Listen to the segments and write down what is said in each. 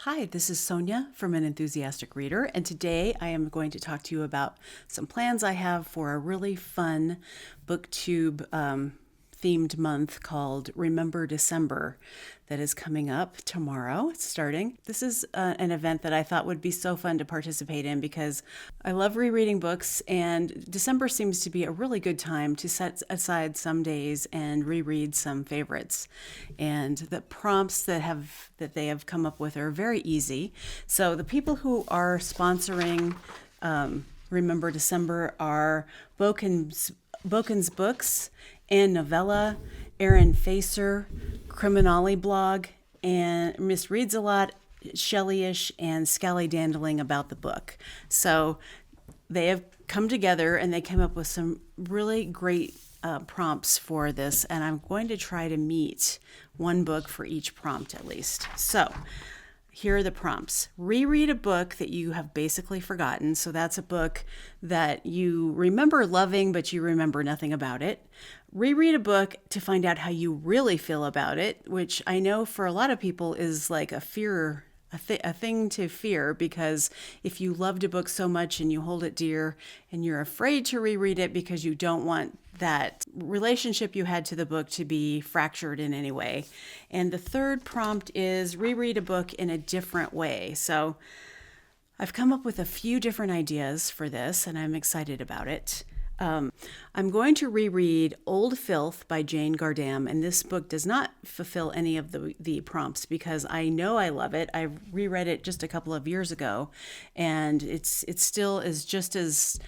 Hi, this is Sonia from An Enthusiastic Reader, and today I am going to talk to you about some plans I have for a really fun booktube themed month called Remember December that is coming up tomorrow. It's starting. This is an event that I thought would be so fun to participate in because I love rereading books, and December seems to be a really good time to set aside some days and reread some favorites. And the prompts that they have come up with are very easy. So the people who are sponsoring Remember December are Boken's Books, Ann Novella, Aaron Facer, Criminali Blog, and Miss Reads a Lot, Shelley-ish, and Scally Dandling about the book. So they have come together and they came up with some really great prompts for this, and I'm going to try to meet one book for each prompt at least. So here are the prompts. Reread a book that you have basically forgotten. So that's a book that you remember loving, but you remember nothing about it. Reread a book to find out how you really feel about it, which I know for a lot of people is like a thing to fear, because if you loved a book so much and you hold it dear and you're afraid to reread it because you don't want that relationship you had to the book to be fractured in any way. And the third prompt is reread a book in a different way. So I've come up with a few different ideas for this, and I'm excited about it. I'm going to reread Old Filth by Jane Gardam, and this book does not fulfill any of the prompts because I know I love it. I reread it just a couple of years ago, and it still is just as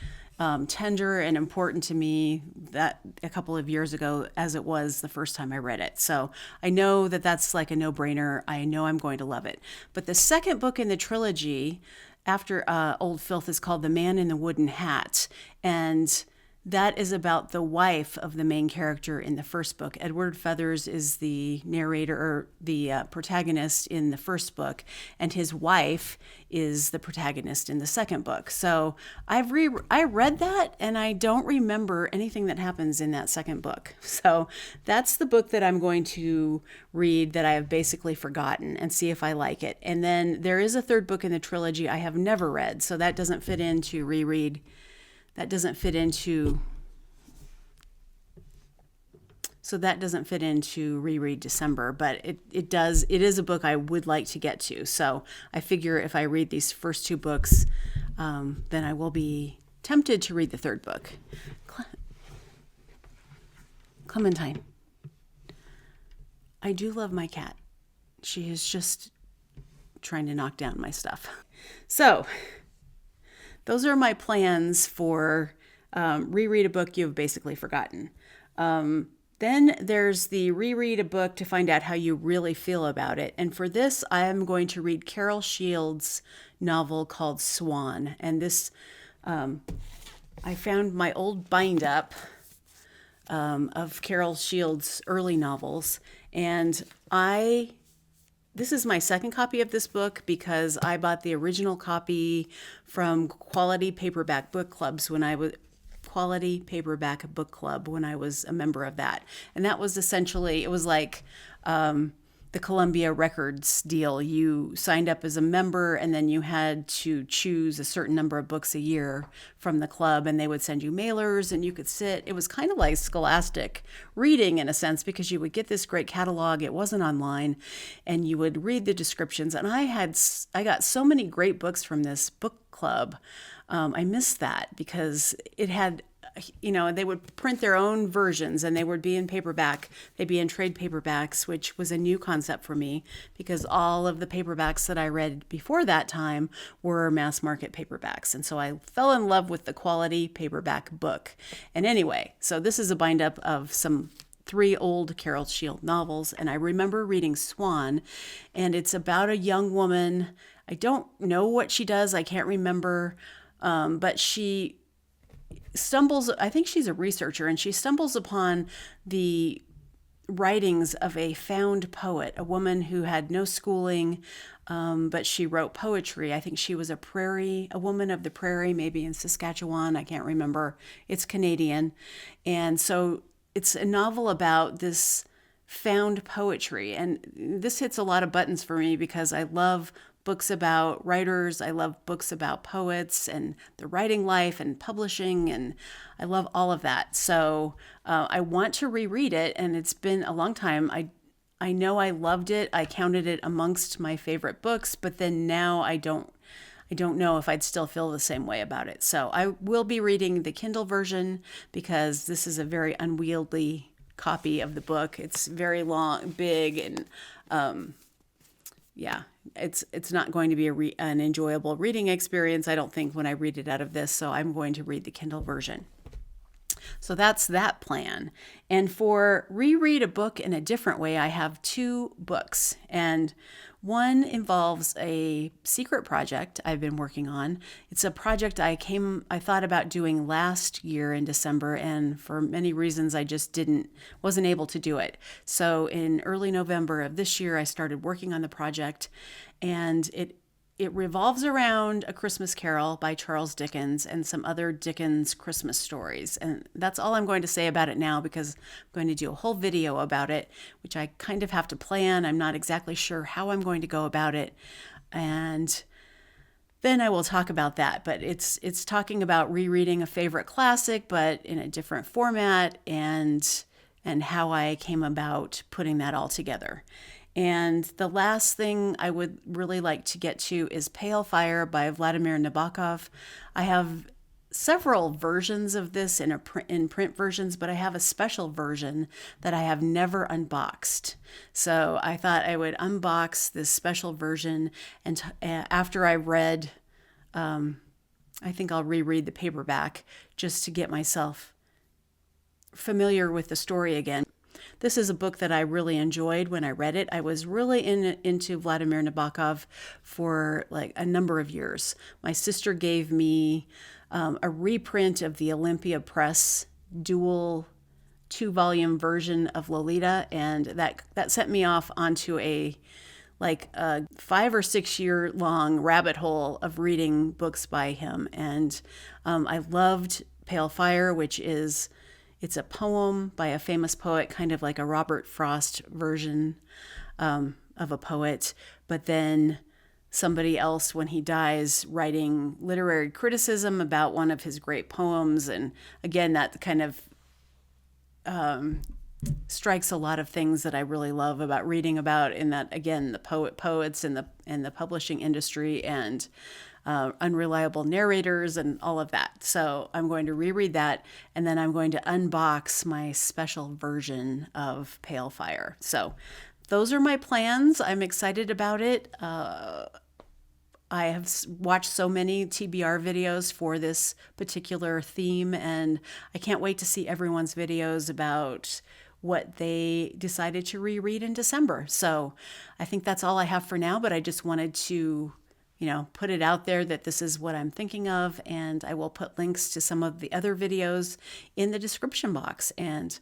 tender and important to me that a couple of years ago as it was the first time I read it. So I know that that's like a no-brainer. I know I'm going to love it. But the second book in the trilogy after Old Filth is called The Man in the Wooden Hat, and that is about the wife of the main character in the first book. Edward Feathers is the narrator, or the protagonist in the first book, and his wife is the protagonist in the second book. So I read that, and I don't remember anything that happens in that second book. So that's the book that I'm going to read that I have basically forgotten and see if I like it. And then there is a third book in the trilogy I have never read, so that doesn't fit into reread. That doesn't fit into Reread December, but it is a book I would like to get to. So I figure if I read these first two books, then I will be tempted to read the third book. Clementine. I do love my cat. She is just trying to knock down my stuff. So those are my plans for reread a book you've basically forgotten. Then there's the reread a book to find out how you really feel about it. And for this, I am going to read Carol Shields' novel called Swan. And this, I found my old bind up of Carol Shields' early novels. And this is my second copy of this book because I bought the original copy from Quality Paperback Book Club when I was a member of that. And that was essentially, it was like the Columbia Records deal. You signed up as a member, and then you had to choose a certain number of books a year from the club, and they would send you mailers, and you could sit. It was kind of like Scholastic reading in a sense, because you would get this great catalog. It wasn't online, and you would read the descriptions. And I got so many great books from this book club. I missed that because it had, they would print their own versions, and they would be in paperback. They'd be in trade paperbacks, which was a new concept for me because all of the paperbacks that I read before that time were mass market paperbacks. And so I fell in love with the Quality Paperback book. And anyway, so this is a bind up of some 3 old Carol Shield novels. And I remember reading Swan, and it's about a young woman. I don't know what she does. I can't remember. But she stumbles, I think she's a researcher, and she stumbles upon the writings of a found poet, a woman who had no schooling, but she wrote poetry. I think she was a woman of the prairie, maybe in Saskatchewan. I can't remember. It's Canadian. And so it's a novel about this found poetry. And this hits a lot of buttons for me because I love books about writers. I love books about poets and the writing life and publishing, and I love all of that. So I want to reread it, and it's been a long time. I know I loved it. I counted it amongst my favorite books, but then now I don't know if I'd still feel the same way about it. So I will be reading the Kindle version because this is a very unwieldy copy of the book. It's very long, big, and yeah, it's not going to be an enjoyable reading experience, I don't think, when I read it out of this. So I'm going to read the Kindle version. So that's that plan. And for reread a book in a different way, I have 2 books. And one involves a secret project I've been working on. It's a project I thought about doing last year in December, and for many reasons I just wasn't able to do it. So in early November of this year, I started working on the project, and it revolves around A Christmas Carol by Charles Dickens and some other Dickens Christmas stories. And that's all I'm going to say about it now, because I'm going to do a whole video about it, which I kind of have to plan. I'm not exactly sure how I'm going to go about it. And then I will talk about that. But it's talking about rereading a favorite classic, but in a different format, and how I came about putting that all together. And the last thing I would really like to get to is Pale Fire by Vladimir Nabokov. I have several versions of this in print versions, but I have a special version that I have never unboxed. So I thought I would unbox this special version, and after I read, I think I'll reread the paperback just to get myself familiar with the story again. This is a book that I really enjoyed when I read it. I was really into Vladimir Nabokov for like a number of years. My sister gave me a reprint of the Olympia Press dual 2-volume version of Lolita, and that sent me off onto a 5 or 6 year long rabbit hole of reading books by him. And I loved Pale Fire, which is it's a poem by a famous poet, kind of like a Robert Frost version of a poet. But then somebody else, when he dies, writing literary criticism about one of his great poems. And again, that kind of strikes a lot of things that I really love about reading about, in that, again, the poets and the publishing industry, and unreliable narrators and all of that. So I'm going to reread that, and then I'm going to unbox my special version of Pale Fire. So those are my plans. I'm excited about it. I have watched so many TBR videos for this particular theme, and I can't wait to see everyone's videos about what they decided to reread in December. So I think that's all I have for now, but I just wanted to put it out there that this is what I'm thinking of, and I will put links to some of the other videos in the description box. And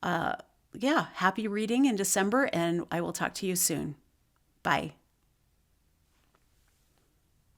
happy reading in December, and I will talk to you soon. Bye.